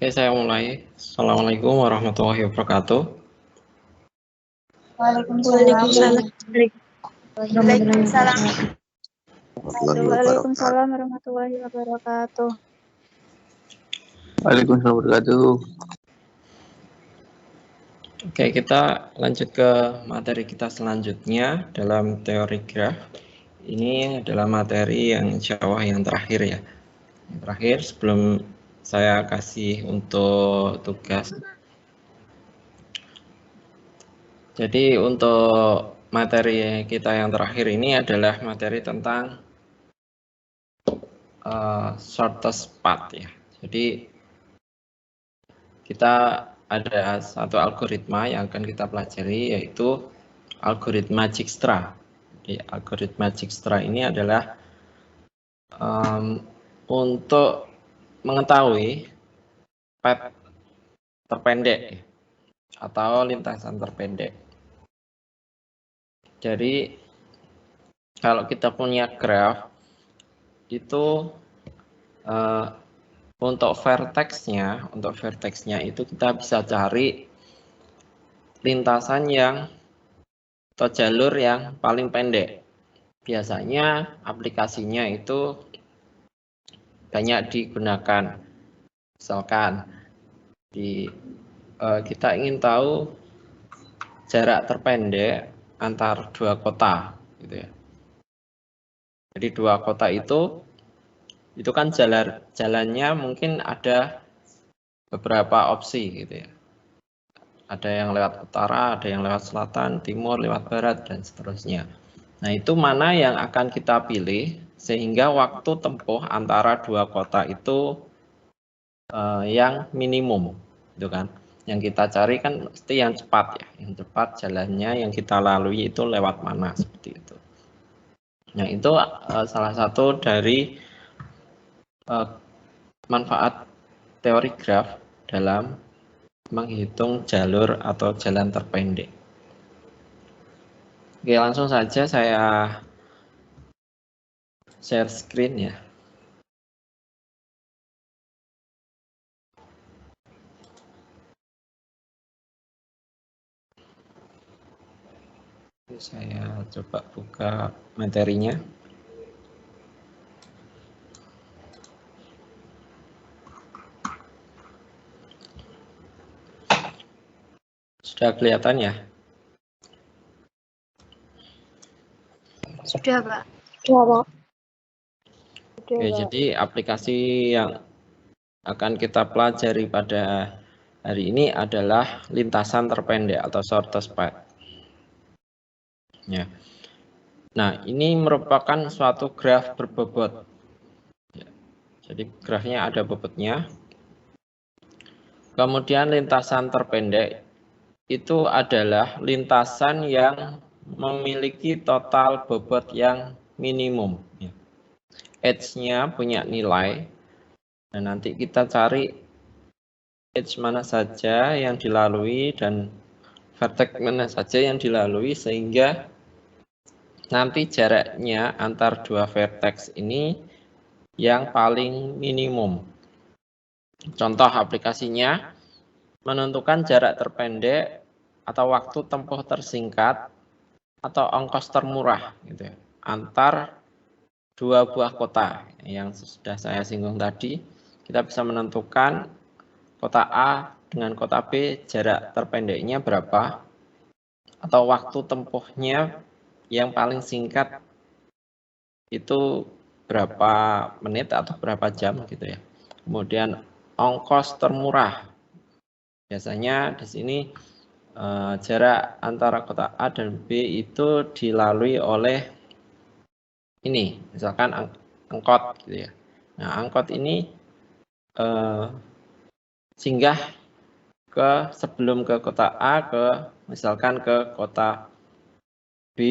Oke, saya mulai. Assalamualaikum warahmatullahi wabarakatuh. Waalaikumsalam. Waalaikumsalam warahmatullahi wabarakatuh. Waalaikumsalam wabarakatuh. Oke, kita lanjut ke materi kita selanjutnya dalam teori graf. Ini adalah materi yang insya Allah yang terakhir ya. Yang terakhir sebelum saya kasih untuk tugas. Jadi untuk materi kita yang terakhir ini adalah materi tentang shortest path ya. Jadi kita ada satu algoritma yang akan kita pelajari, yaitu algoritma Dijkstra. Jadi algoritma Dijkstra ini adalah untuk mengetahui path terpendek atau lintasan terpendek. Jadi kalau kita punya graf itu untuk vertexnya itu kita bisa cari lintasan yang atau jalur yang paling pendek. Biasanya aplikasinya itu banyak digunakan. Misalkan kita ingin tahu jarak terpendek antar dua kota, gitu ya. Jadi dua kota itu kan jalannya mungkin ada beberapa opsi, gitu ya. Ada yang lewat utara, ada yang lewat selatan, timur, lewat barat, dan seterusnya. Nah, itu mana yang akan kita pilih sehingga waktu tempuh antara dua kota itu yang minimum, gitu kan? Yang kita cari kan mesti yang cepat ya, yang cepat jalannya yang kita lalui itu lewat mana, seperti itu. Nah, itu salah satu dari manfaat teori graf dalam menghitung jalur atau jalan terpendek. Oke, langsung saja saya share screen ya. Saya coba buka materinya. Sudah kelihatan ya? Sudah, Pak. Oke, jadi aplikasi yang akan kita pelajari pada hari ini adalah lintasan terpendek atau shortest path. Ya. Nah, ini merupakan suatu graf berbobot. Ya. Jadi grafnya ada bobotnya. Kemudian lintasan terpendek itu adalah lintasan yang memiliki total bobot yang minimum. Ya. Edge-nya punya nilai. Dan nanti kita cari edge mana saja yang dilalui dan vertex mana saja yang dilalui sehingga nanti jaraknya antar dua vertex ini yang paling minimum. Contoh aplikasinya menentukan jarak terpendek atau waktu tempuh tersingkat atau ongkos termurah gitu ya, antar dua buah kota yang sudah saya singgung tadi. Kita bisa menentukan kota A dengan kota B jarak terpendeknya berapa atau waktu tempuhnya yang paling singkat itu berapa menit atau berapa jam gitu ya. Kemudian ongkos termurah. Biasanya di sini jarak antara kota A dan B itu dilalui oleh ini, misalkan angkot gitu ya. Nah, angkot ini singgah sebelum ke kota A misalkan ke kota B,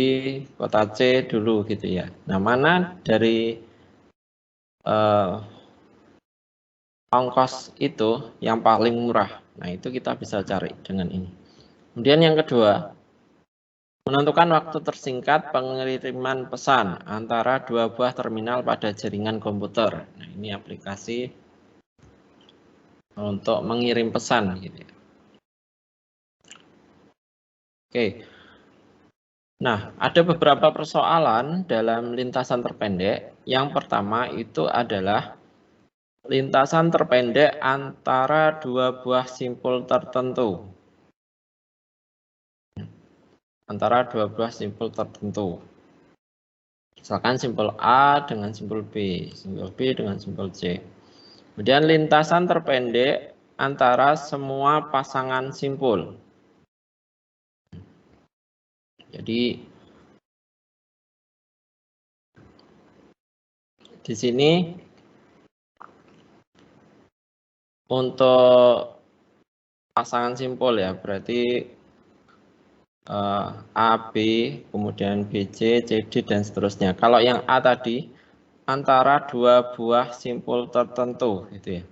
kota C dulu gitu ya. Nah, mana dari ongkos itu yang paling murah? Nah, itu kita bisa cari dengan ini. Kemudian yang kedua, menentukan waktu tersingkat pengiriman pesan antara dua buah terminal pada jaringan komputer. Nah, ini aplikasi untuk mengirim pesan gitu ya. Oke. Nah, ada beberapa persoalan dalam lintasan terpendek. Yang pertama itu adalah lintasan terpendek antara dua buah simpul tertentu. Antara dua buah simpul tertentu. Misalkan simpul A dengan simpul B dengan simpul C. Kemudian lintasan terpendek antara semua pasangan simpul. Jadi di sini untuk pasangan simpul ya, berarti A, B, kemudian B, C, C, D, dan seterusnya. Kalau yang A tadi antara dua buah simpul tertentu, gitu ya.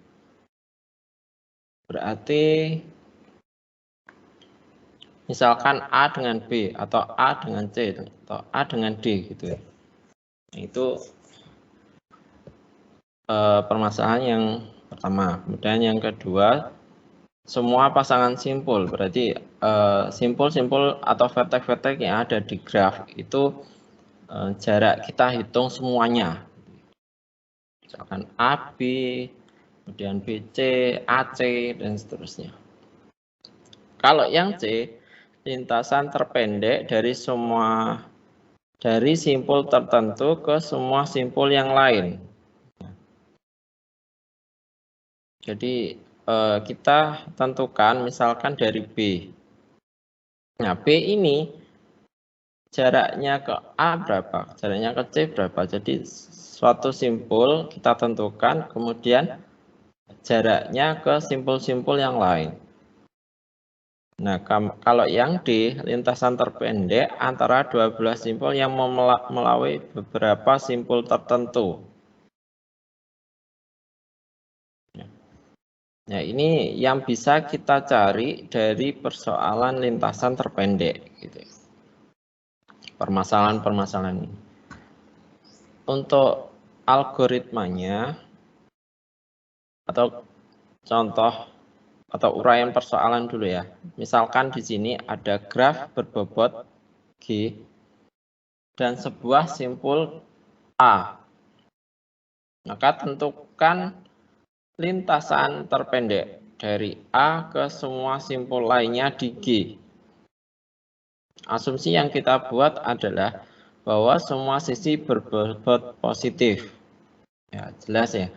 Berarti misalkan A dengan B atau A dengan C atau A dengan D, gitu ya. Itu permasalahan yang pertama. Kemudian yang kedua, semua pasangan simpul, berarti simpul-simpul atau vertex-vertex yang ada di graf itu jarak kita hitung semuanya. Misalkan AB, kemudian BC, AC, dan seterusnya. Kalau yang C, lintasan terpendek dari simpul tertentu ke semua simpul yang lain. Jadi kita tentukan misalkan dari B. Nah, B ini jaraknya ke A berapa, jaraknya ke C berapa. Jadi suatu simpul kita tentukan, kemudian jaraknya ke simpul-simpul yang lain. Nah, kalau yang D, lintasan terpendek antara 12 simpul yang melalui beberapa simpul tertentu. Nah, ini yang bisa kita cari dari persoalan lintasan terpendek. Gitu. Permasalahan-permasalahan ini. Untuk algoritmanya, atau contoh atau uraian persoalan dulu ya. Misalkan di sini ada graf berbobot G dan sebuah simpul A. Maka tentukan lintasan terpendek dari A ke semua simpul lainnya di G. Asumsi yang kita buat adalah bahwa semua sisi berbobot positif. Ya, jelas ya.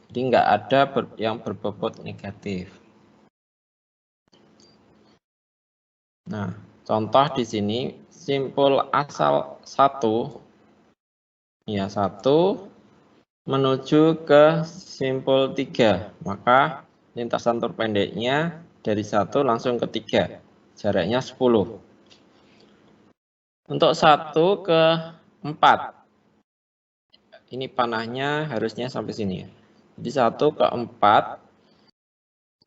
Jadi nggak ada yang berbobot negatif. Nah, contoh di sini simpul asal 1 ya 1 menuju ke simpul 3, maka lintasan terpendeknya dari 1 langsung ke 3, jaraknya 10. Untuk 1 ke 4, ini panahnya harusnya sampai sini ya. Jadi 1 ke 4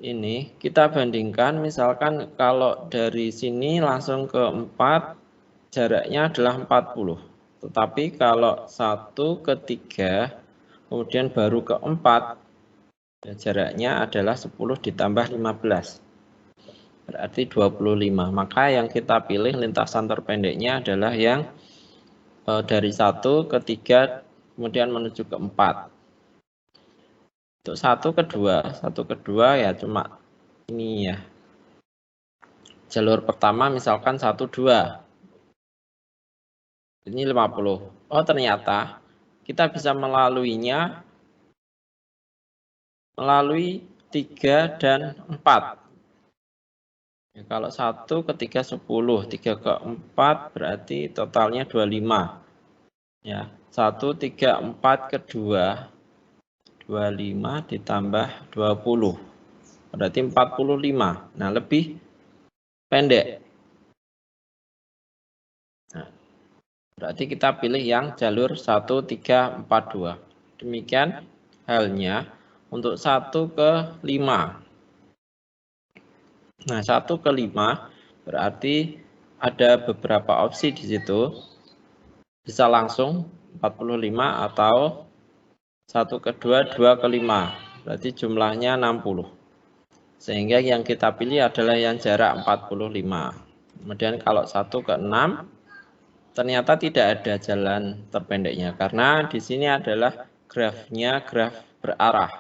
ini kita bandingkan, misalkan kalau dari sini langsung ke 4 jaraknya adalah 40. Tetapi kalau 1 ke 3 kemudian baru ke 4 jaraknya adalah 10 ditambah 15. Berarti 25. Maka yang kita pilih lintasan terpendeknya adalah yang dari 1 ke 3 kemudian menuju ke 4. Untuk 1 ke 2 ya cuma ini ya. Jalur pertama misalkan 1, 2. Ini 50. Oh, ternyata kita bisa melaluinya melalui 3 dan 4. Ya, kalau 1 ke 3, 10. 3 ke 4 berarti totalnya 25. Ya, 1, 3, 4 ke 2. 25 ditambah 20. Berarti 45. Nah, lebih pendek. Nah, berarti kita pilih yang jalur 1, 3, 4, 2. Demikian halnya untuk 1 ke 5. Nah, 1 ke 5 berarti ada beberapa opsi di situ. Bisa langsung 45 atau 1 ke 2, 2 ke 5. Berarti jumlahnya 60. Sehingga yang kita pilih adalah yang jarak 45. Kemudian kalau 1 ke 6, ternyata tidak ada jalan terpendeknya. Karena di sini adalah grafnya graf berarah.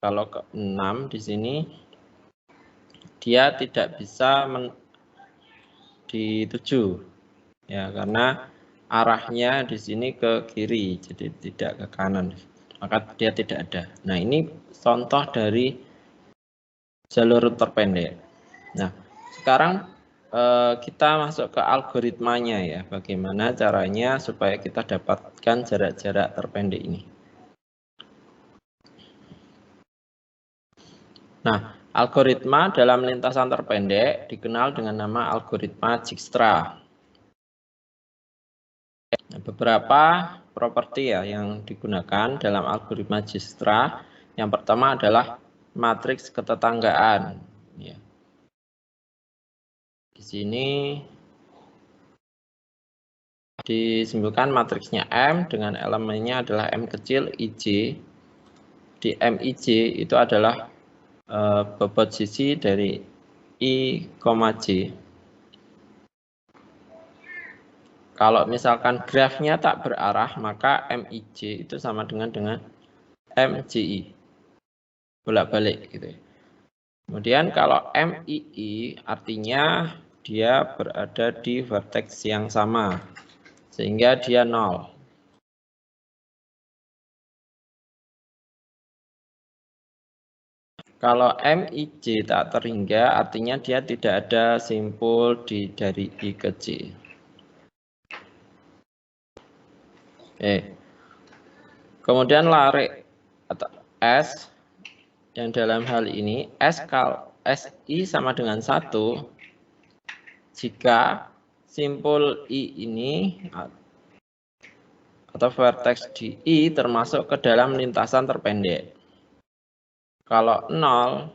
Kalau ke 6 di sini, dia tidak bisa dituju. Ya, karena arahnya di sini ke kiri, jadi tidak ke kanan. Maka dia tidak ada. Nah, ini contoh dari jalur terpendek. Nah, sekarang kita masuk ke algoritmanya ya. Bagaimana caranya supaya kita dapatkan jarak-jarak terpendek ini. Nah, algoritma dalam lintasan terpendek dikenal dengan nama algoritma Dijkstra. Nah, beberapa properti ya yang digunakan dalam algoritma Dijkstra. Yang pertama adalah matriks ketetanggaan. Ya. Di sini disimbolkan matriksnya M dengan elemennya adalah M kecil IJ. Di MIJ itu adalah bobot sisi dari I, J. Kalau misalkan grafnya tak berarah, maka MIJ itu sama dengan MJI. Bolak-balik gitu. Kemudian kalau MII artinya dia berada di vertex yang sama, sehingga dia 0. Kalau MIJ tak terhingga, artinya dia tidak ada simpul dari I ke J. Oke. Kemudian larik atau S, yang dalam hal ini SI sama dengan 1 jika simpul I ini atau vertex di I termasuk ke dalam lintasan terpendek. Kalau 0,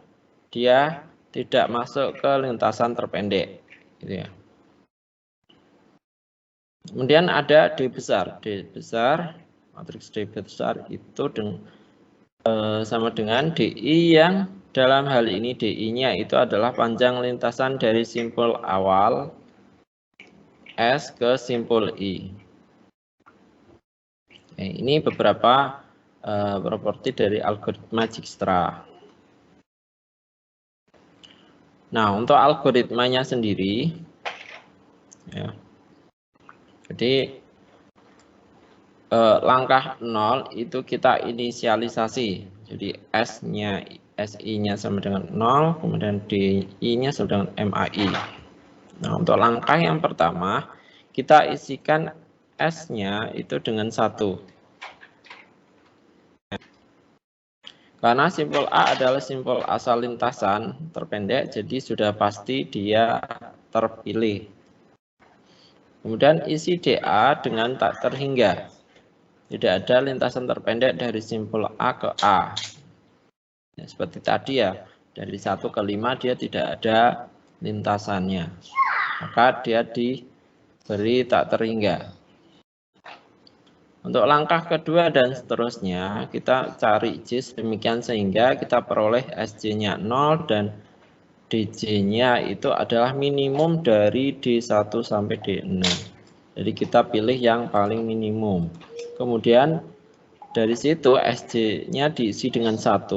dia tidak masuk ke lintasan terpendek. Gitu ya. Kemudian ada D besar. D besar, matriks D besar itu sama dengan DI yang dalam hal ini DI-nya itu adalah panjang lintasan dari simpul awal S ke simpul I. Ini beberapa properti dari algoritma Dijkstra. Nah, untuk algoritmanya sendiri, ya, jadi langkah 0 itu kita inisialisasi. Jadi SI-nya sama dengan 0, kemudian DI-nya sama dengan MAI. Nah, untuk langkah yang pertama, kita isikan S-nya itu dengan 1. Karena simpul A adalah simpul asal lintasan terpendek, jadi sudah pasti dia terpilih. Kemudian isi DA dengan tak terhingga. Tidak ada lintasan terpendek dari simpul A ke A. Ya, seperti tadi ya, dari 1 ke 5 dia tidak ada lintasannya. Maka dia diberi tak terhingga. Untuk langkah kedua dan seterusnya, kita cari J sedemikian sehingga kita peroleh SJ-nya 0 dan DJ-nya itu adalah minimum dari D1 sampai D6. Jadi kita pilih yang paling minimum. Kemudian dari situ SJ-nya diisi dengan 1.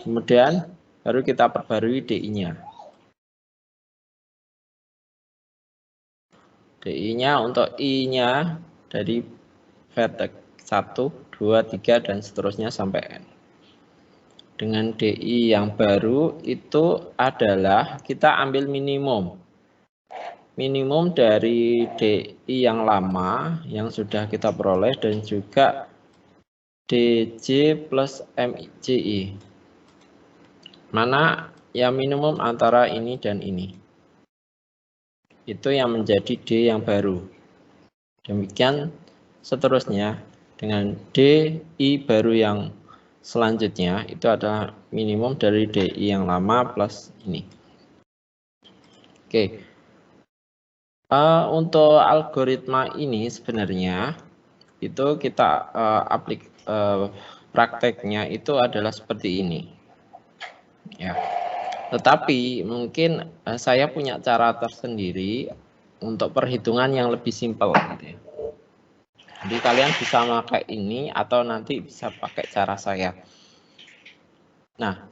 Kemudian baru kita perbarui DI-nya. DI-nya untuk I-nya dari vertex 1, 2, 3, dan seterusnya sampai N. Dengan DI yang baru itu adalah kita ambil minimum. Minimum dari DI yang lama yang sudah kita peroleh dan juga DJ plus MJI. Mana yang minimum antara ini dan ini. Itu yang menjadi D yang baru. Demikian seterusnya dengan DI baru yang selanjutnya itu adalah minimum dari DI yang lama plus ini. Oke. Untuk algoritma ini sebenarnya itu kita prakteknya itu adalah seperti ini. Ya. Tetapi mungkin saya punya cara tersendiri untuk perhitungan yang lebih simpel gitu ya. Jadi kalian bisa pakai ini atau nanti bisa pakai cara saya. Nah,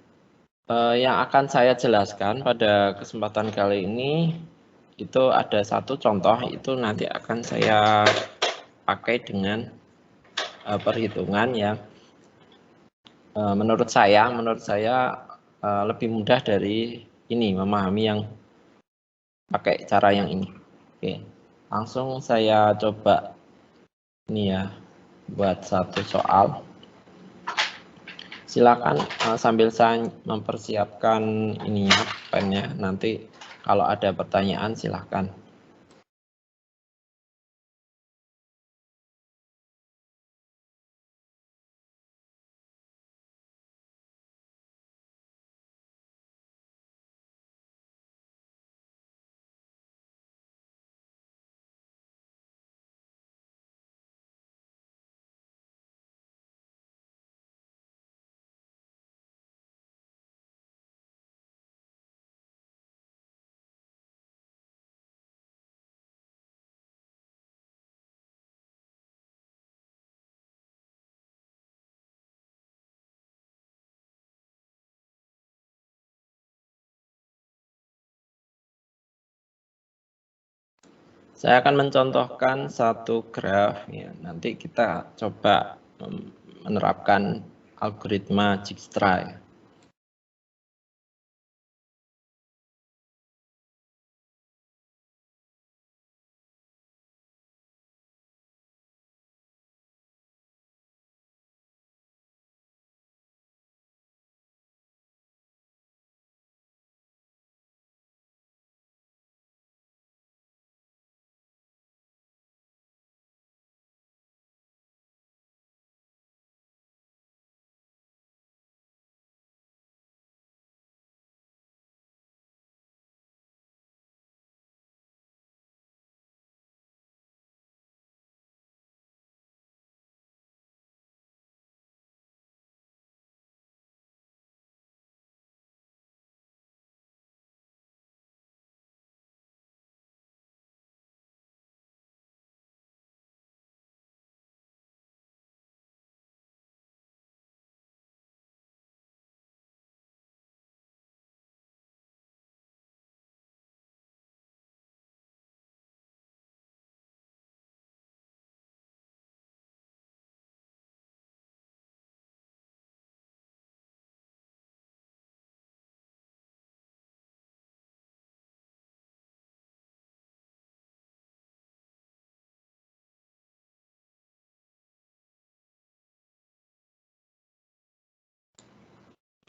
yang akan saya jelaskan pada kesempatan kali ini itu ada satu contoh, itu nanti akan saya pakai dengan perhitungan yang menurut saya lebih mudah dari ini, memahami yang pakai cara yang ini. Oke, langsung saya coba ini ya, buat satu soal. Silakan sambil saya mempersiapkan ininya, pennya. Nanti kalau ada pertanyaan silakan. Saya akan mencontohkan satu graf ya. Nanti kita coba menerapkan algoritma Dijkstra ya.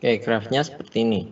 Oke, grafnya seperti ini.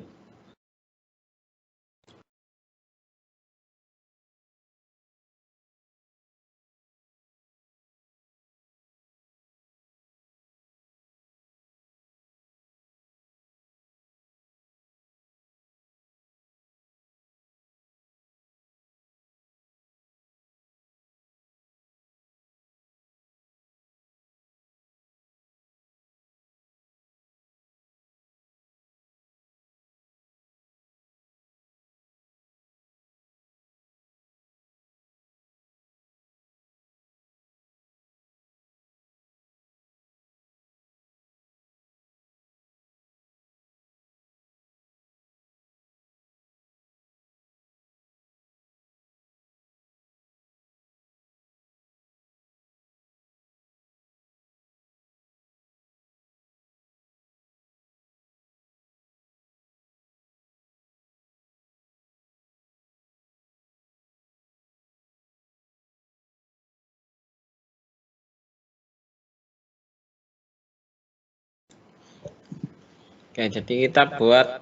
Oke, jadi kita buat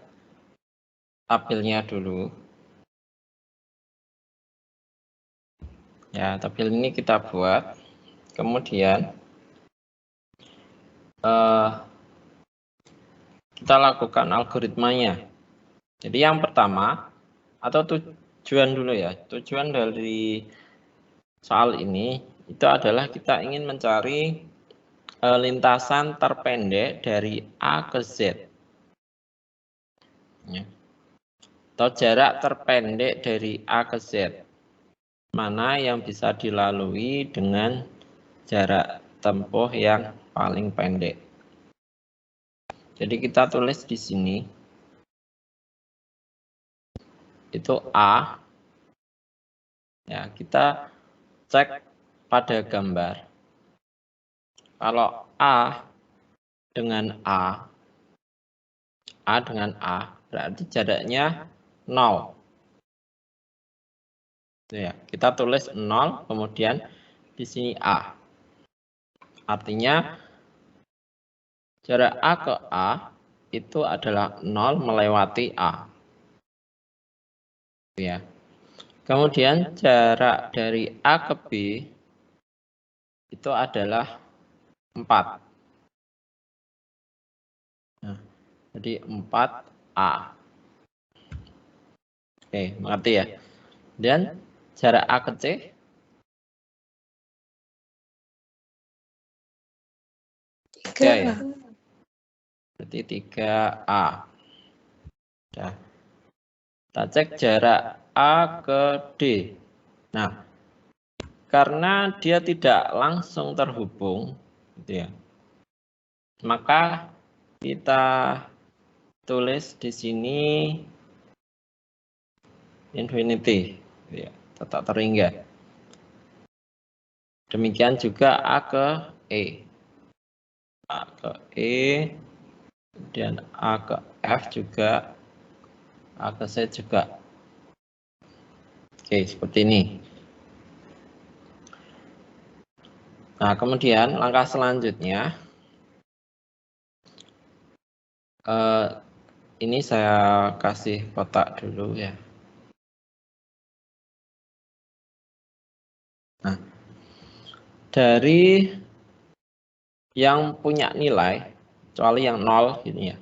tabelnya dulu. Ya, tabel ini kita buat. Kemudian kita lakukan algoritmanya. Jadi yang pertama, atau tujuan dulu ya. Tujuan dari soal ini itu adalah kita ingin mencari lintasan terpendek dari A ke Z. Ya. Atau jarak terpendek dari A ke Z. Mana yang bisa dilalui dengan jarak tempuh yang paling pendek. Jadi kita tulis di sini. Itu A. Ya, kita cek pada gambar. Kalau A dengan A dengan A, berarti jaraknya 0. Ya, kita tulis 0, kemudian di sini A. Artinya jarak A ke A itu adalah 0 melewati A. Ya. Kemudian jarak dari A ke B itu adalah 4. Nah, jadi 4A. Oke, mengerti ya? Dan jarak A ke C tiga ya. Berarti 3A. Nah, kita cek jarak A ke D. Nah, karena dia tidak langsung terhubung, gitu ya, maka kita tulis di sini infinity, ya, tetap terhingga. Demikian juga A ke E. A ke E, dan A ke F juga, A ke C juga. Oke, seperti ini. Nah, kemudian langkah selanjutnya, ini saya kasih kotak dulu ya. Nah, dari yang punya nilai, kecuali yang 0 gini ya.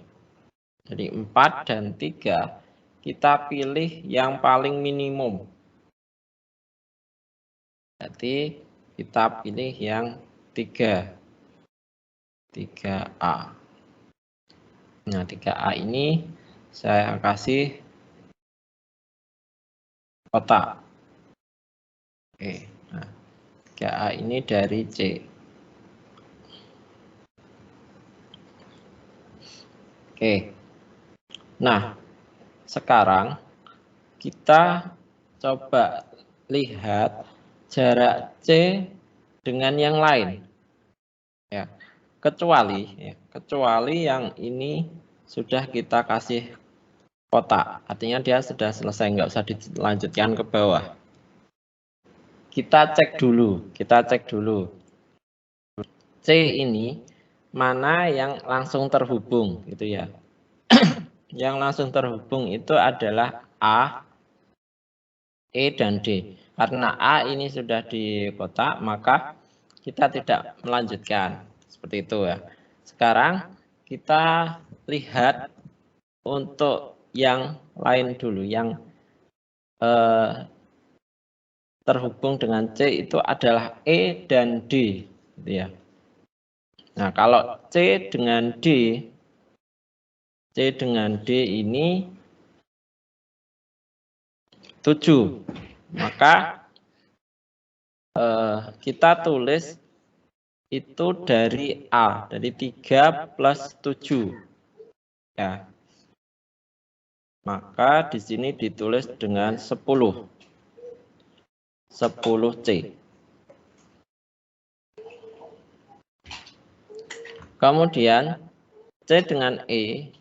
Jadi 4 dan 3, kita pilih yang paling minimum. Berarti kita pilih yang 3. 3A. Nah, 3A ini saya kasih kotak. Oke, nah 3A ini dari C. Oke. Nah, sekarang kita coba lihat jarak C dengan yang lain. Ya, kecuali yang ini sudah kita kasih kotak. Artinya dia sudah selesai, nggak usah dilanjutkan ke bawah. Kita cek dulu. C ini mana yang langsung terhubung, gitu ya. Yang langsung terhubung itu adalah A, E, dan D. Karena A ini sudah di kotak, maka kita tidak melanjutkan. Seperti itu ya. Sekarang kita lihat untuk yang lain dulu. Yang terhubung dengan C itu adalah E dan D. Gitu ya. Nah, kalau C dengan D ini 7. Maka kita tulis itu dari A, dari 3 plus 7. Ya. Maka di sini ditulis dengan 10. 10C. Kemudian C dengan E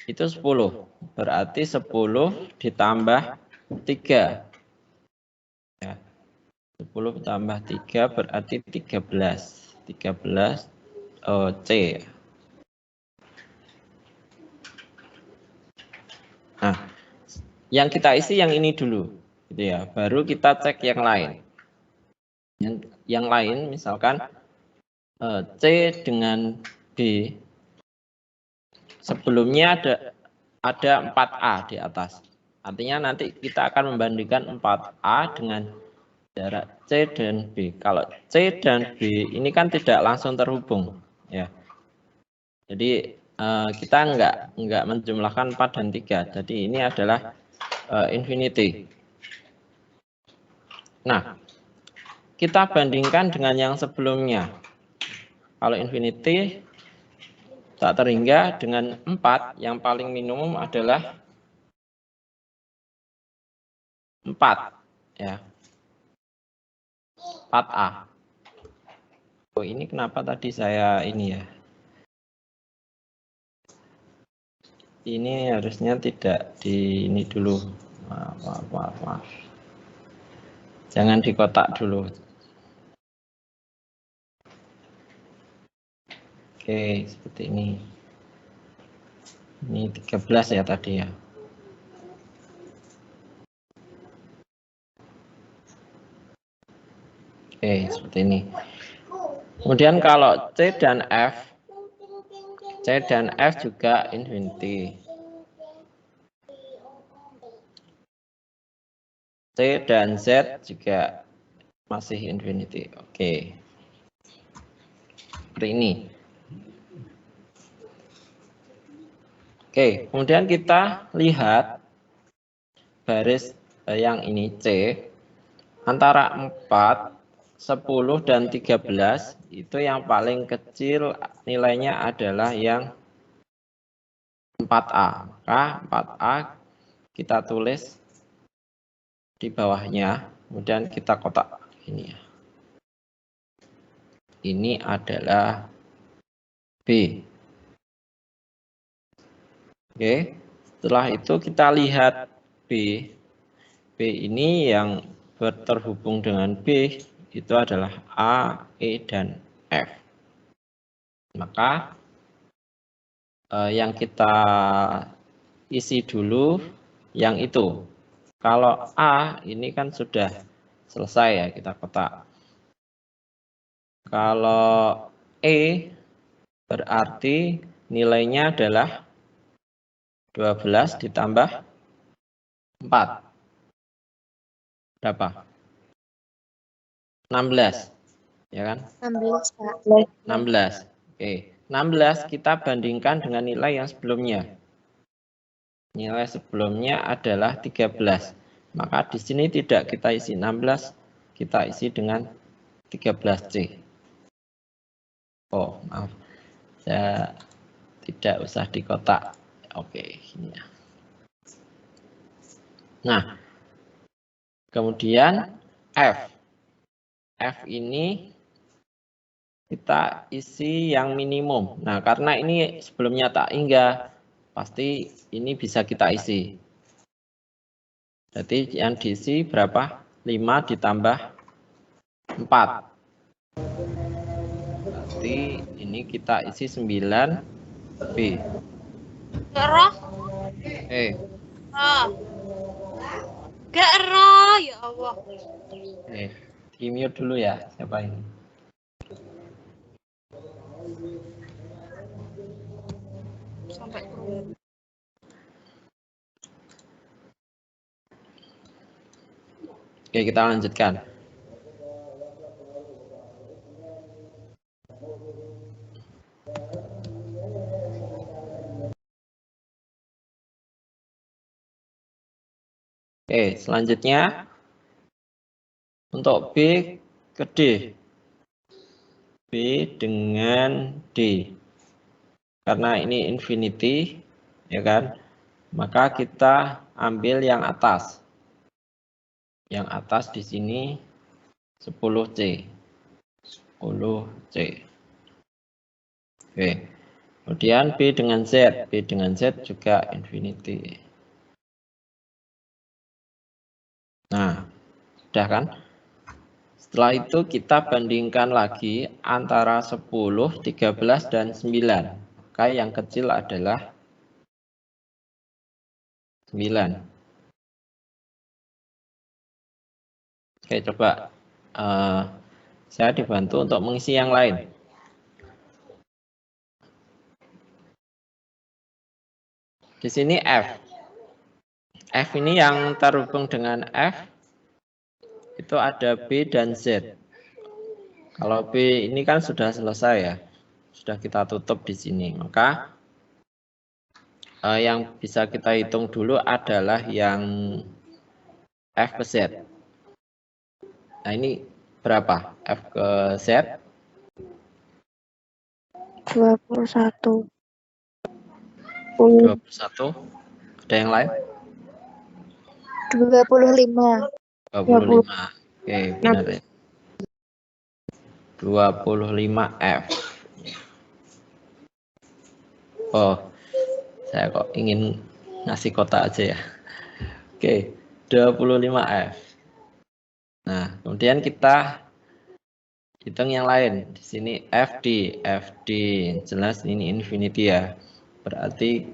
itu 10. Berarti 10 ditambah 3. Ya. 10 tambah 3 berarti 13. 13 C. Nah, yang kita isi yang ini dulu, gitu ya. Baru kita cek yang lain. Yang lain misalkan C dengan D. Sebelumnya ada 4A di atas. Artinya nanti kita akan membandingkan 4A dengan jarak C dan B. Kalau C dan B ini kan tidak langsung terhubung, ya. Jadi kita nggak menjumlahkan 4 dan 3. Jadi ini adalah infinity. Nah, kita bandingkan dengan yang sebelumnya. Kalau infinity tak terhingga dengan 4, yang paling minimum adalah 4, ya. 4A. Oh, ini kenapa tadi saya ini ya? Ini harusnya tidak di ini dulu. Maaf. Jangan di kotak dulu. Oke, seperti ini. Ini 13 ya tadi ya. Oke, seperti ini. Kemudian kalau C dan F juga infinity. C dan Z juga masih infinity. Oke. Seperti ini. Oke, kemudian kita lihat baris yang ini C. Antara 4, 10, dan 13 itu yang paling kecil nilainya adalah yang 4A. Maka 4A kita tulis di bawahnya, kemudian kita kotak ini ya. Ini adalah B. Oke, setelah itu kita lihat B. B ini yang terhubung dengan B itu adalah A, E, dan F. Maka yang kita isi dulu yang itu. Kalau A ini kan sudah selesai ya, kita kotak. Kalau E berarti nilainya adalah 12 ditambah 4. Berapa? 16. Ya kan? 16, Pak. 16. Oke. 16 kita bandingkan dengan nilai yang sebelumnya. Nilai sebelumnya adalah 13. Maka di sini tidak kita isi 16, kita isi dengan 13C. Oh, maaf. Saya tidak usah di kotak. Oke, ini ya. Nah, kemudian F. F ini kita isi yang minimum. Nah, karena ini sebelumnya tak hingga, pasti ini bisa kita isi. Jadi yang diisi berapa? 5 ditambah 4. Berarti ini kita isi 9B. Roh. Gak roh, ya Allah. Di mute dulu ya, siapa ini? Sampai keluar. Oke, kita lanjutkan. Oke, selanjutnya untuk B ke D. B dengan D. Karena ini infinity, ya kan? Maka kita ambil yang atas. Yang atas di sini 10C. 10C. Oke. Kemudian B dengan Z. B dengan Z juga infinity. Nah, sudah kan? Setelah itu kita bandingkan lagi antara 10, 13, dan 9. Maka yang kecil adalah 9. Oke, coba saya dibantu untuk mengisi yang lain. Di sini F. F ini yang terhubung dengan F, itu ada B dan Z. Kalau B ini kan sudah selesai ya, sudah kita tutup di sini. Maka Yang bisa kita hitung dulu adalah yang F ke Z. Nah, ini berapa? F ke Z? 21. 21. Ada yang lain? 25. 25. Oke, benar ya. 25F. Oh, saya kok ingin ngasih kotak aja ya. Oke, 25F. Nah, kemudian kita hitung yang lain. Di sini FD. Jelas ini infinity ya. Berarti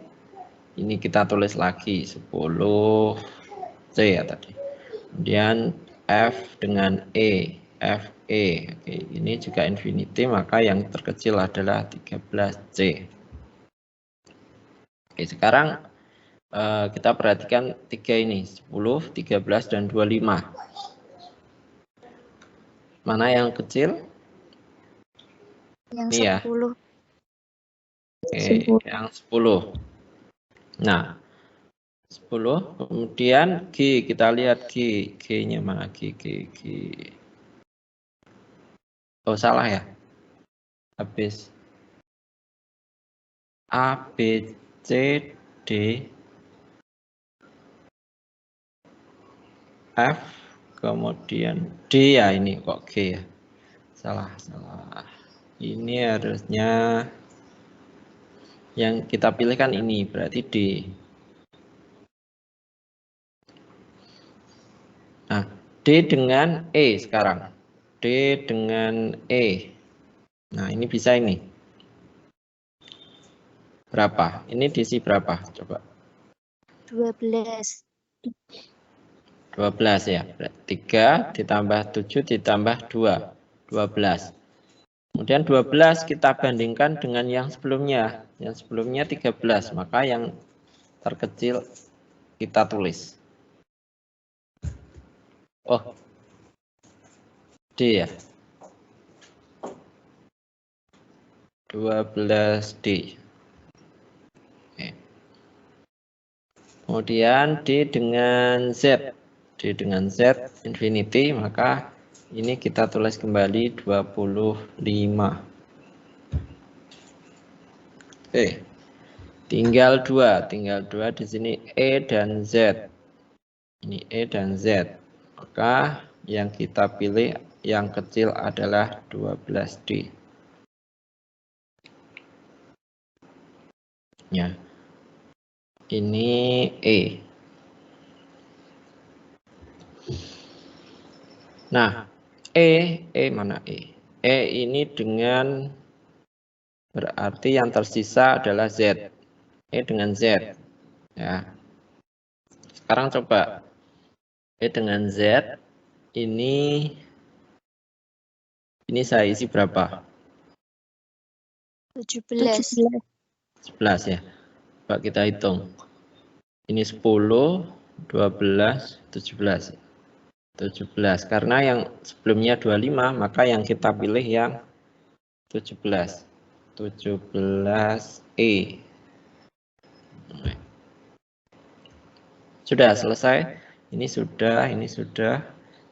ini kita tulis lagi 10C ya tadi. Kemudian F dengan E. FE. Oke, ini juga infinity, maka yang terkecil adalah 13C. Oke, sekarang kita perhatikan 3 ini, 10, 13, dan 25. Mana yang kecil? Yang Ini ya. 10. Oke, yang 10. Nah, 10. Kemudian G, kita lihat G. G-nya mana? G. Oh, salah ya. Habis. A, B, C, D, F, kemudian D ya, ini kok G ya. Salah. Ini harusnya yang kita pilih kan ini, berarti D. Nah, D dengan E sekarang. D dengan E. Nah, ini bisa ini. Berapa? Ini diisi berapa? Coba. 12. 12 ya. 3 ditambah 7 ditambah 2. 12. Kemudian 12 kita bandingkan dengan yang sebelumnya. Yang sebelumnya 13. Maka yang terkecil kita tulis. Oh, D ya. 12D. Oke. Kemudian D dengan Z. D dengan Z infinity, maka ini kita tulis kembali 25. Oke. Tinggal 2 di sini E dan Z. Ini E dan Z. Maka yang kita pilih yang kecil adalah 12D. Ya. Ini E. Nah, E mana E? E ini dengan berarti yang tersisa adalah Z. E dengan Z. Ya. Sekarang coba E dengan Z ini saya isi berapa? 17. 11 ya. Coba kita hitung. Ini 10, 12, 17. 17. Karena yang sebelumnya 25, maka yang kita pilih yang 17. 17E. Sudah selesai. Ini sudah.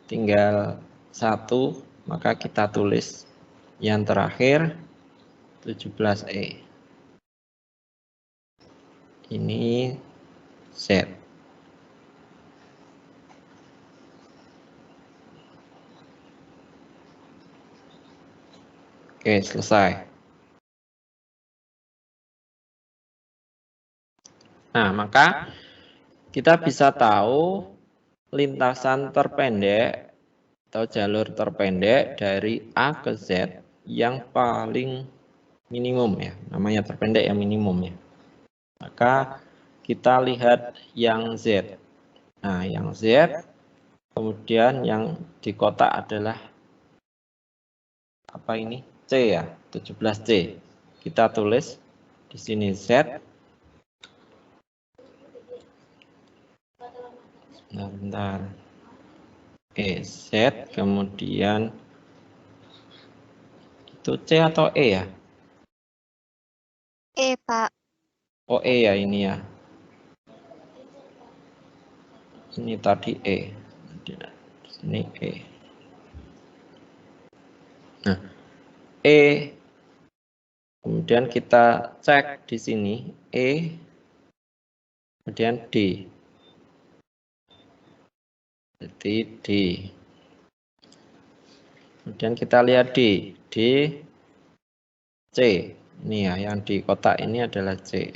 Tinggal 1, maka kita tulis yang terakhir 17E. Ini Z. Oke, selesai. Nah, maka kita bisa tahu lintasan terpendek atau jalur terpendek dari A ke Z yang paling minimum ya. Namanya terpendek yang minimum ya. Maka kita lihat yang Z. Nah, yang Z, kemudian yang di kotak adalah apa ini? C ya, 17C. Kita tulis di sini Z. Bentar. Z, kemudian itu C atau E ya? E, Pak. Oh, E ya ini ya. Ini tadi E. Ini E. Nah, E. Kemudian kita cek di sini E, kemudian D. Jadi D. Kemudian kita lihat D. D, C. Ini ya, yang di kotak ini adalah C.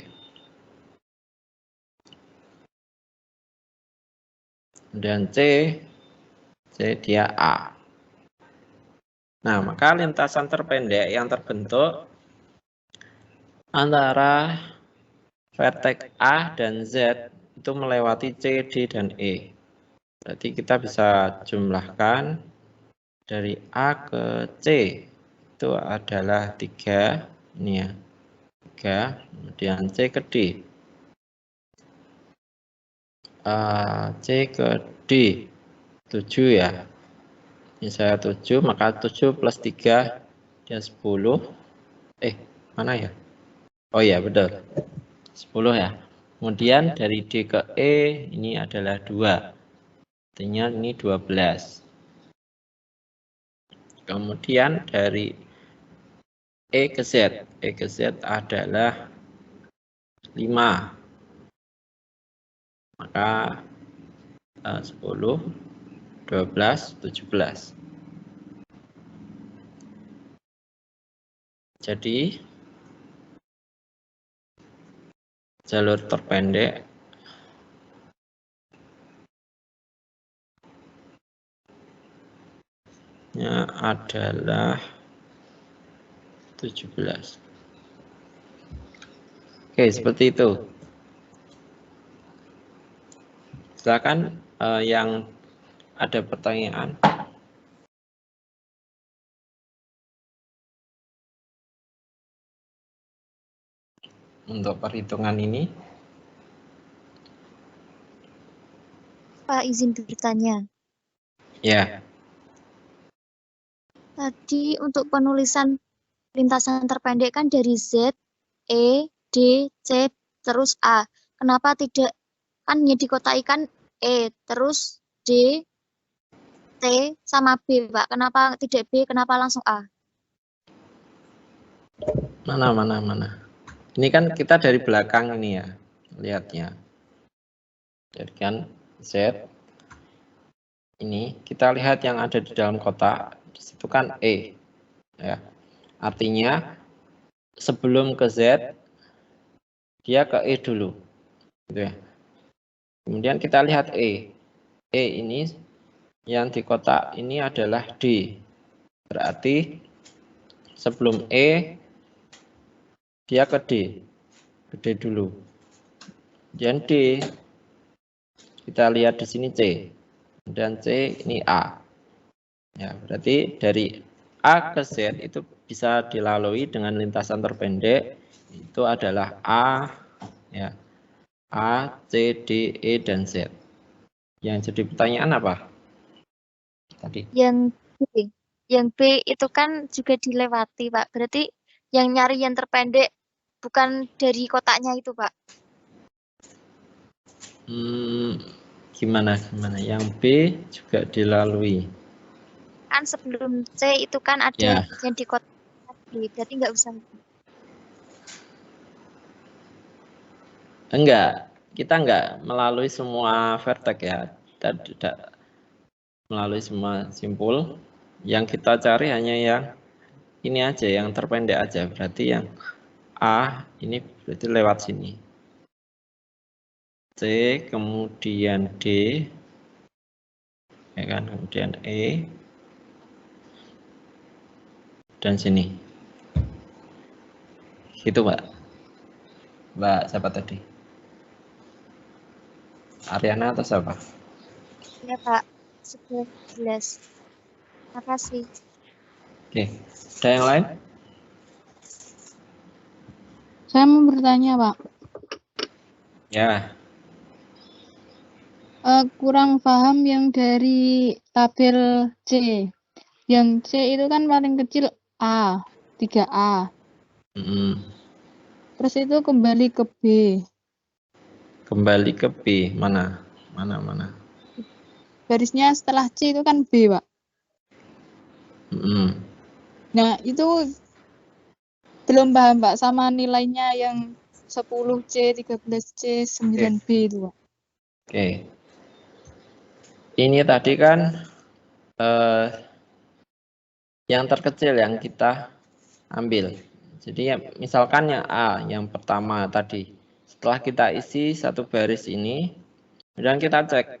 Kemudian C dia A. Nah, maka lintasan terpendek yang terbentuk antara vertex A dan Z itu melewati C, D, dan E. Berarti kita bisa jumlahkan dari A ke C itu adalah 3, ini ya, 3, kemudian C ke D. C ke D 7 ya. Ini saya 7, maka 7 plus 3 dia 10. Mana ya? Oh ya, betul. 10 ya. Kemudian dari D ke E ini adalah 2. Artinya ini 12. Kemudian dari E ke Z. E ke Z adalah 5. Maka 10, 12, 17. Jadi jalur terpendek adalah 17. Oke, seperti itu. Silakan yang ada pertanyaan. Untuk perhitungan ini. Pak, izin bertanya. Ya. Tadi untuk penulisan lintasan terpendek kan dari Z, E, D, C, terus A. Kenapa tidak, kan di kotak ikan E, terus D, T, sama B, Pak. Kenapa tidak B, kenapa langsung A? Mana. Ini kan kita dari belakang ini ya, lihatnya. Jadi kan Z, ini kita lihat yang ada di dalam kotak, di situ kan E. Ya. Artinya sebelum ke Z, dia ke E dulu. Gitu ya. Kemudian kita lihat E. E ini yang di kotak ini adalah D. Berarti sebelum E, dia ke D. Ke D dulu. Kemudian D, kita lihat di sini C. Dan C ini A. Ya, berarti dari A ke Z itu bisa dilalui dengan lintasan terpendek. Itu adalah A, ya, A, C, D, E, dan Z. Yang jadi pertanyaan apa? Tadi. Yang B itu kan juga dilewati, Pak. Berarti yang nyari yang terpendek bukan dari kotaknya itu, Pak. Gimana? Yang B juga dilalui. Kan sebelum C itu kan ada yang di kotak B, berarti nggak usah. Enggak, kita enggak melalui semua vertex ya. Kita tidak melalui semua simpul. Yang kita cari hanya yang ini aja, yang terpendek aja. Berarti yang A ini berarti lewat sini. C, kemudian D, ya kan, kemudian E, dan sini. Gitu, Mbak. Mbak siapa tadi? Ariana atau siapa? Ya, Pak. 11. Makasih. Oke, ada yang lain? Saya mau bertanya, Pak. Ya. Kurang paham yang dari tabel C. Yang C itu kan paling kecil A, 3A. Terus itu kembali ke B. Kembali ke B. Mana? Garisnya setelah C itu kan B, Pak. Mm-mm. Nah, itu belum paham, Pak, sama nilainya yang 10C, 13C, 9B itu, Pak. Oke. Ini tadi kan yang terkecil yang kita ambil. Jadi ya, misalkan yang A, yang pertama tadi. Setelah kita isi satu baris ini, kemudian kita cek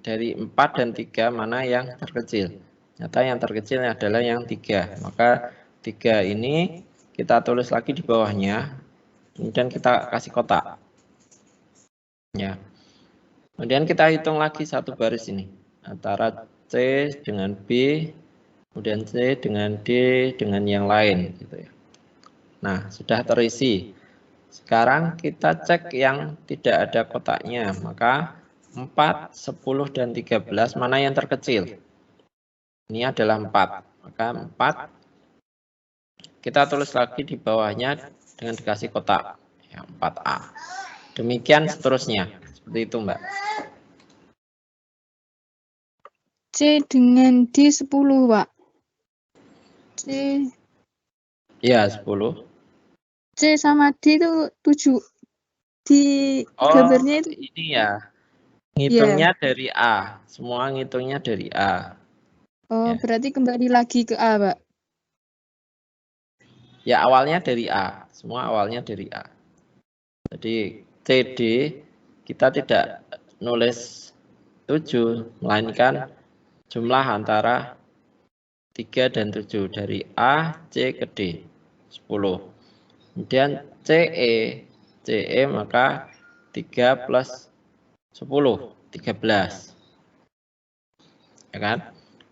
dari 4 dan 3 mana yang terkecil. Ternyata yang terkecil adalah yang 3. Maka 3 ini kita tulis lagi di bawahnya, kemudian kita kasih kotak. Ya. Kemudian kita hitung lagi satu baris ini antara C dengan B, kemudian C dengan D dengan yang lain gitu ya. Nah, sudah terisi. Sekarang kita cek yang tidak ada kotaknya, maka 4, 10 dan 13 mana yang terkecil? Ini adalah 4. Maka 4 kita tulis lagi di bawahnya dengan dikasih kotak ya, 4A. Demikian seterusnya. Seperti itu, Mbak. C dengan D 10, Pak. C Ya, 10. C sama D itu 7. Di gambarnya itu Ini ya. Ngitungnya dari A. Semua ngitungnya dari A. Ya. Berarti kembali lagi ke A, Pak. Ya, awalnya dari A. Semua awalnya dari A. Jadi CD kita tidak nulis 7, melainkan jumlah antara 3 dan 7 dari A, C ke D, 10. Kemudian CE maka 3 plus 10, 13. Ya kan?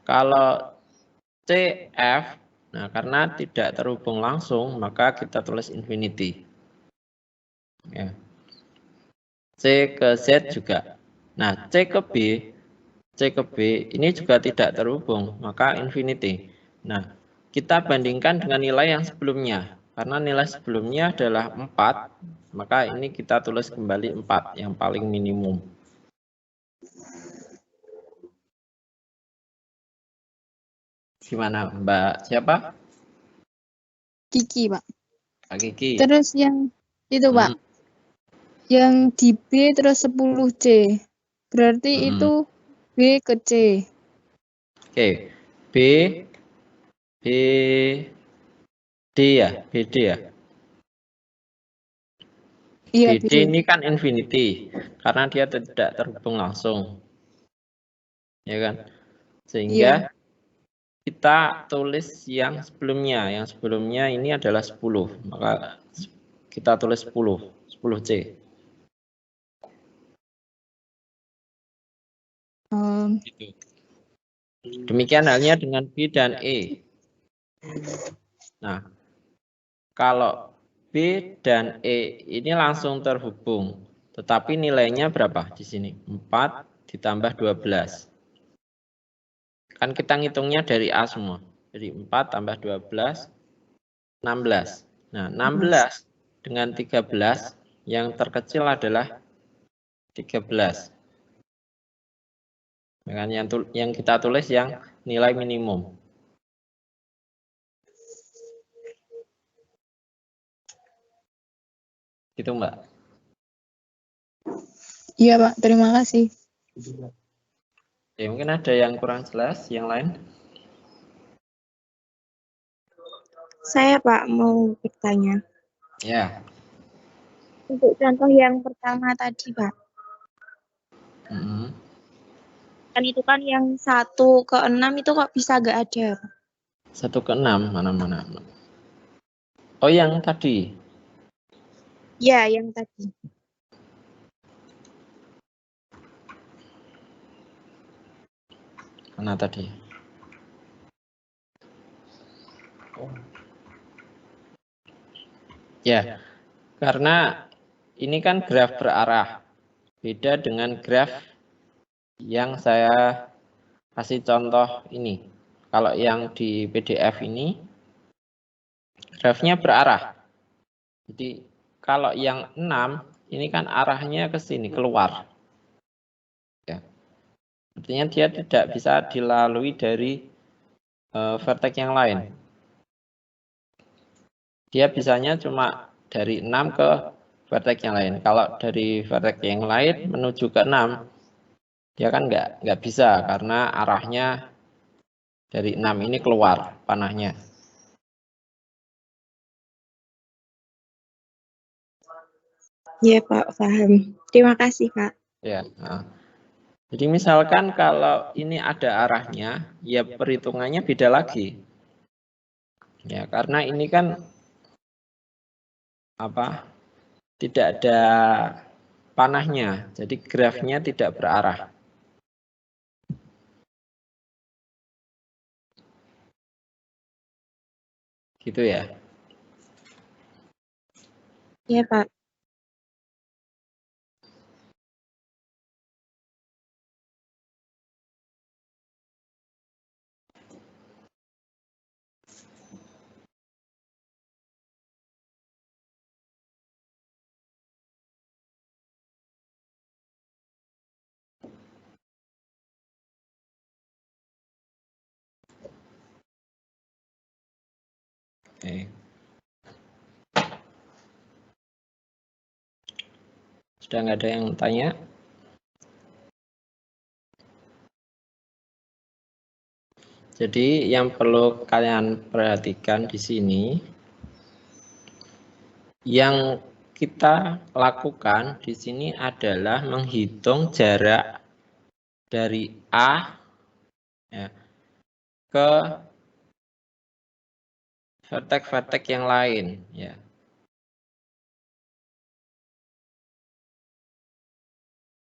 Kalau CF, nah karena tidak terhubung langsung, maka kita tulis infinity. Ya. C ke Z juga. Nah, C ke B ini juga tidak terhubung, maka infinity. Nah, kita bandingkan dengan nilai yang sebelumnya. Karena nilai sebelumnya adalah 4, maka ini kita tulis kembali 4, yang paling minimum. Gimana, Mbak? Siapa? Kiki, Pak. Pak Kiki. Terus yang itu, Pak. Yang di B terus 10C. Berarti itu B ke C. Oke. D ya? BD ya? Iya, BD ini kan infinity. Karena dia tidak terhubung langsung. Ya kan? Sehingga kita tulis yang sebelumnya. Yang sebelumnya ini adalah 10. Maka kita tulis 10. 10C. Gitu. Demikian halnya dengan B dan E. Nah, kalau B dan E ini langsung terhubung. Tetapi nilainya berapa di sini? 4 ditambah 12. Kan kita ngitungnya dari A semua. Jadi 4 tambah 12, 16. Nah, 16 dengan 13, yang terkecil adalah 13. Yang kita tulis yang nilai minimum. Gitu, Mbak. Iya, Pak. Terima kasih. Ya, mungkin ada yang kurang jelas, yang lain? Saya Pak mau bertanya. Ya. Untuk contoh yang pertama tadi Pak. Kan itu kan yang 1 ke 6 itu kok bisa gak ada? 1 ke 6 mana? Oh, yang tadi. Ya, yang tadi. Mana tadi? Ya, karena ini kan graf berarah. Beda dengan graf yang saya kasih contoh ini. Kalau yang di PDF ini, grafnya berarah. Jadi kalau yang 6 ini kan arahnya ke sini, keluar. Ya. Artinya dia tidak bisa dilalui dari vertex yang lain. Dia bisanya cuma dari 6 ke vertex yang lain. Kalau dari vertex yang lain menuju ke 6, dia kan nggak bisa karena arahnya dari 6 ini keluar panahnya. Iya Pak, paham. Terima kasih Kak. Ya. Nah. Jadi misalkan kalau ini ada arahnya, ya perhitungannya beda lagi. Ya, karena ini kan apa? Tidak ada panahnya, jadi grafnya tidak berarah. Gitu ya. Iya Pak. Oke. Sudah nggak ada yang tanya? Jadi yang perlu kalian perhatikan di sini, yang kita lakukan di sini adalah menghitung jarak dari A ya, ke vertex-vertex yang lain. Ya.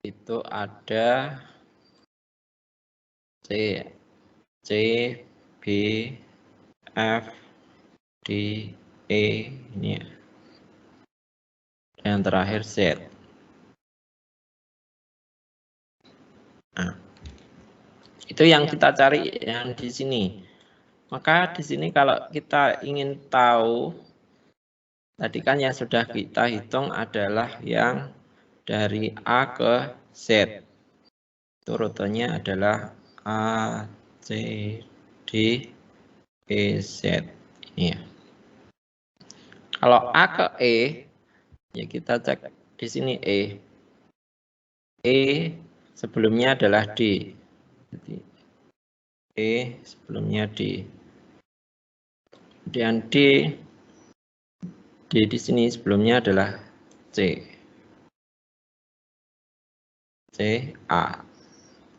Itu ada C, B, F, D, E, ini ya. Dan terakhir Z. Nah, itu yang kita cari yang di sini. Maka di sini kalau kita ingin tahu, tadi kan yang sudah kita hitung adalah yang dari A ke Z. Itu rutenya adalah A, C, D, E, Z. Ini ya. Kalau A ke E, ya kita cek di sini E. E sebelumnya adalah D. Jadi E sebelumnya D. Kemudian D di sini sebelumnya adalah C. C, A.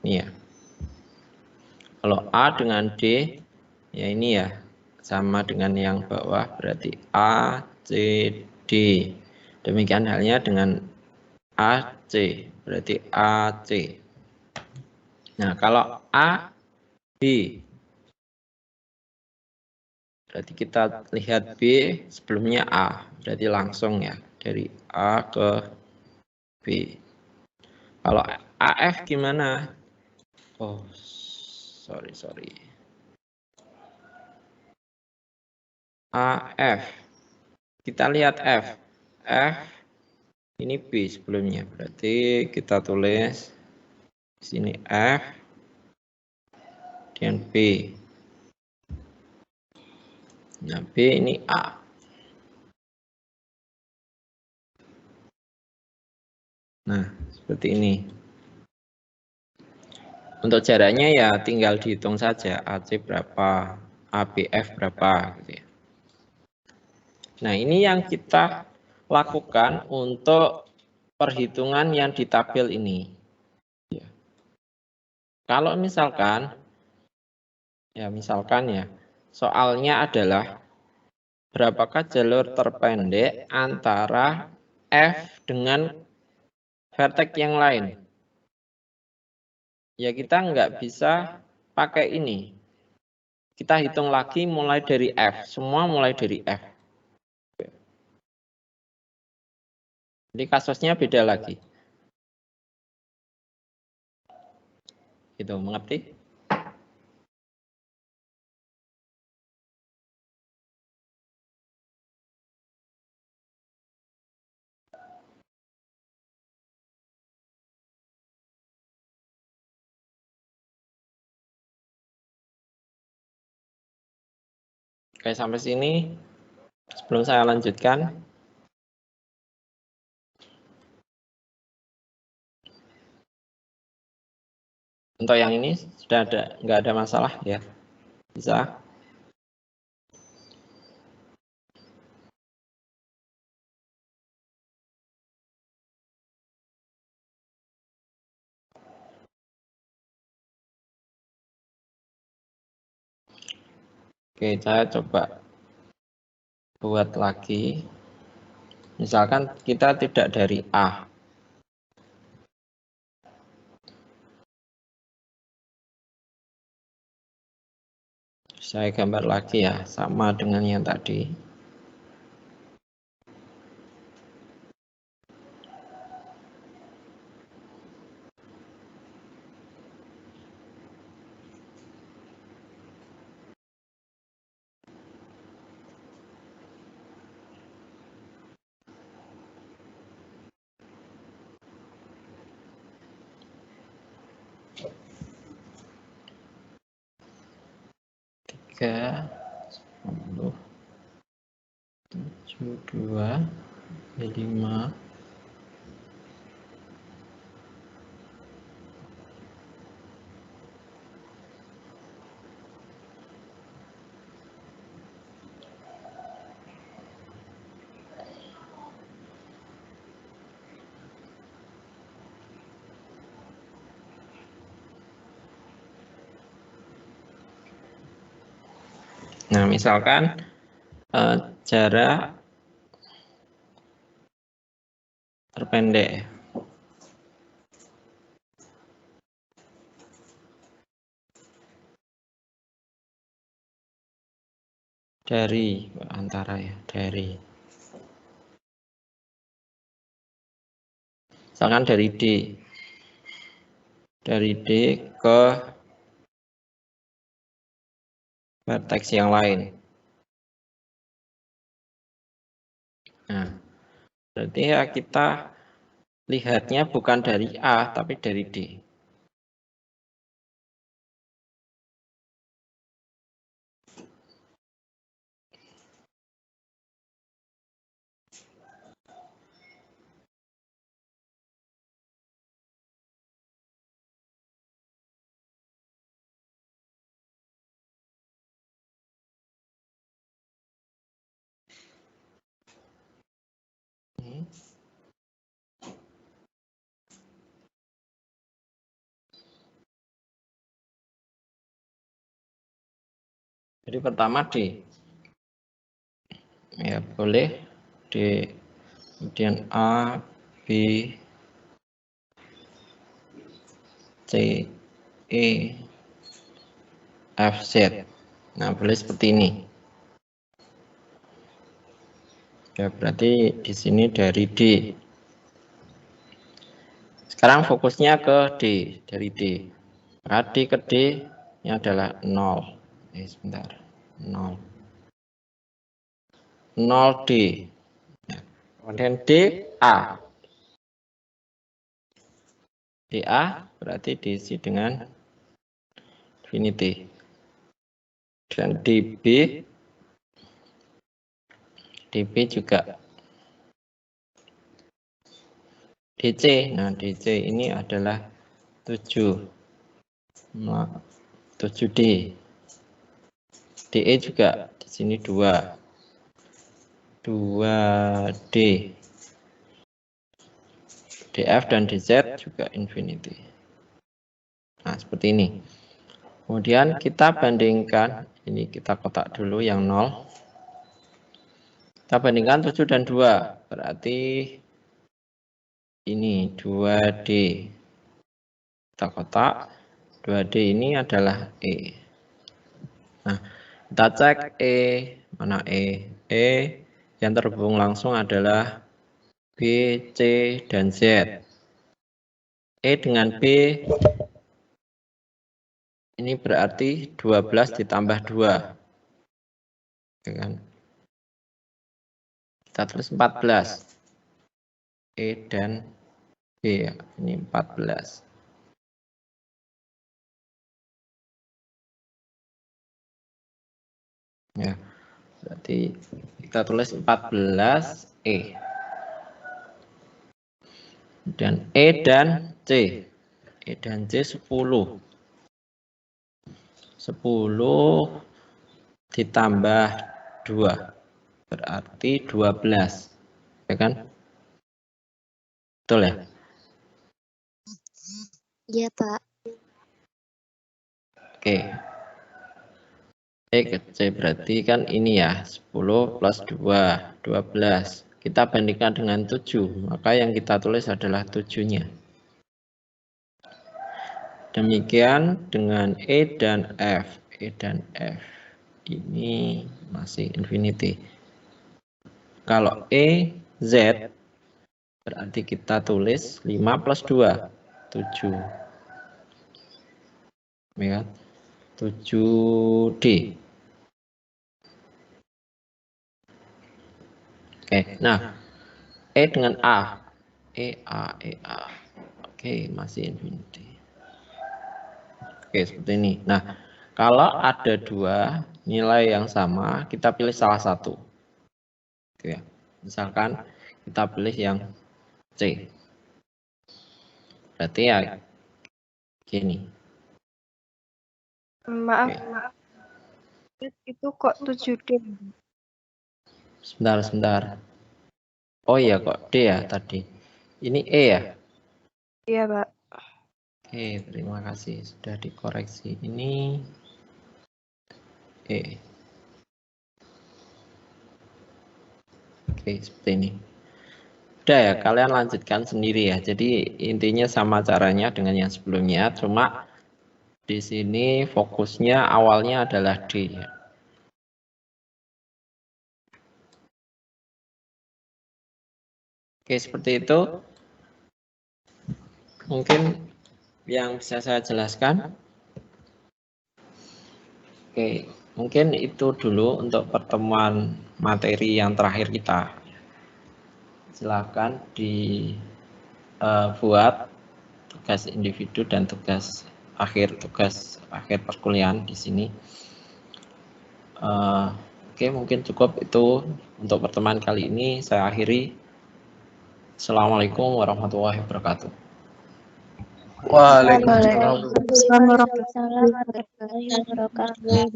Ini ya. Kalau A dengan D, ya ini ya. Sama dengan yang bawah, berarti A, C, D. Demikian halnya dengan A, C. Berarti A, C. Nah, kalau A, B. Berarti kita lihat B sebelumnya A. Berarti langsung ya. Dari A ke B. Kalau AF gimana? Oh, sorry. AF. Kita lihat F. F ini B sebelumnya. Berarti kita tulis di sini F dan B. Nah, B ini A. Nah, seperti ini. Untuk jaraknya ya tinggal dihitung saja. AC berapa, ABF berapa. Gitu ya. Nah, ini yang kita lakukan untuk perhitungan yang di tabel ini. Ya. Kalau misalkan ya, soalnya adalah berapakah jalur terpendek antara F dengan vertex yang lain. Ya kita nggak bisa pakai ini. Kita hitung lagi mulai dari F. Semua mulai dari F. Jadi kasusnya beda lagi. Gitu, mengerti? Oke, sampai sini. Sebelum saya lanjutkan, untuk yang ini sudah nggak ada masalah ya, bisa. Oke, saya coba buat lagi. Misalkan kita tidak dari A. Saya gambar lagi ya, sama dengan yang tadi. Tiga, 10, 7, 2, 5. Nah, misalkan jarak terpendek dari antara ya, dari misalkan dari D ke vertex yang lain. Nah, berarti ya kita lihatnya bukan dari A tapi dari D. Jadi pertama D. Ya, boleh D. Kemudian A, B, C, E, F, Z. Nah, boleh seperti ini. Ya, berarti di sini dari D. Sekarang fokusnya ke D, dari D. Maka D ke D ini adalah 0. Sebentar. 0. 0D. Kemudian DA. DA berarti diisi dengan infinity. Dan DB juga DC. Nah, DC ini adalah 7. 7D. DE juga di sini 2. 2D. DF dan DZ juga infinity. Nah, seperti ini. Kemudian kita bandingkan, ini kita kotak dulu yang 0. Kita bandingkan 7 dan 2, berarti ini 2D. Kita kotak, 2D ini adalah E. Nah, kita cek E, mana E? E yang terhubung langsung adalah B, C, dan Z. E dengan B, ini berarti 12 ditambah 2. Ya kan? Kita tulis 14. E dan B, ini 14. Ya. Berarti kita tulis 14E. Dan E dan C. E dan C 10. 10 ditambah 2. Berarti 12. Ya kan? Betul ya? Iya, Pak. Oke. E ke C berarti kan ini ya. 10 plus 2. 12. Kita bandingkan dengan 7. Maka yang kita tulis adalah 7-nya. Demikian dengan E dan F. E dan F ini masih infinity. Kalau E, Z, berarti kita tulis 5 plus 2, 7. Ya, 7D. Oke, nah, E dengan A. E, A, E, A. Oke, masih infinity. Oke, seperti ini. Nah, kalau ada dua nilai yang sama, kita pilih salah satu. Oke, misalkan kita pilih yang C. Berarti ya gini. Maaf, Oke. maaf. Itu kok 7D? Sebentar. Oh iya kok D ya tadi. Ini E ya? Iya, Pak. Oke, terima kasih sudah dikoreksi. Ini E. Oke, seperti ini. Udah ya, kalian lanjutkan sendiri ya. Jadi intinya sama caranya dengan yang sebelumnya, cuma di sini fokusnya awalnya adalah D ya. Oke, seperti itu. Mungkin yang bisa saya jelaskan. Oke, mungkin itu dulu untuk pertemuan materi yang terakhir kita. Silakan dibuat tugas individu dan tugas akhir perkuliahan di sini. Oke, mungkin cukup itu untuk pertemuan kali ini. Saya akhiri. Assalamualaikum warahmatullahi wabarakatuh. Waalaikumsalam warahmatullahi wabarakatuh.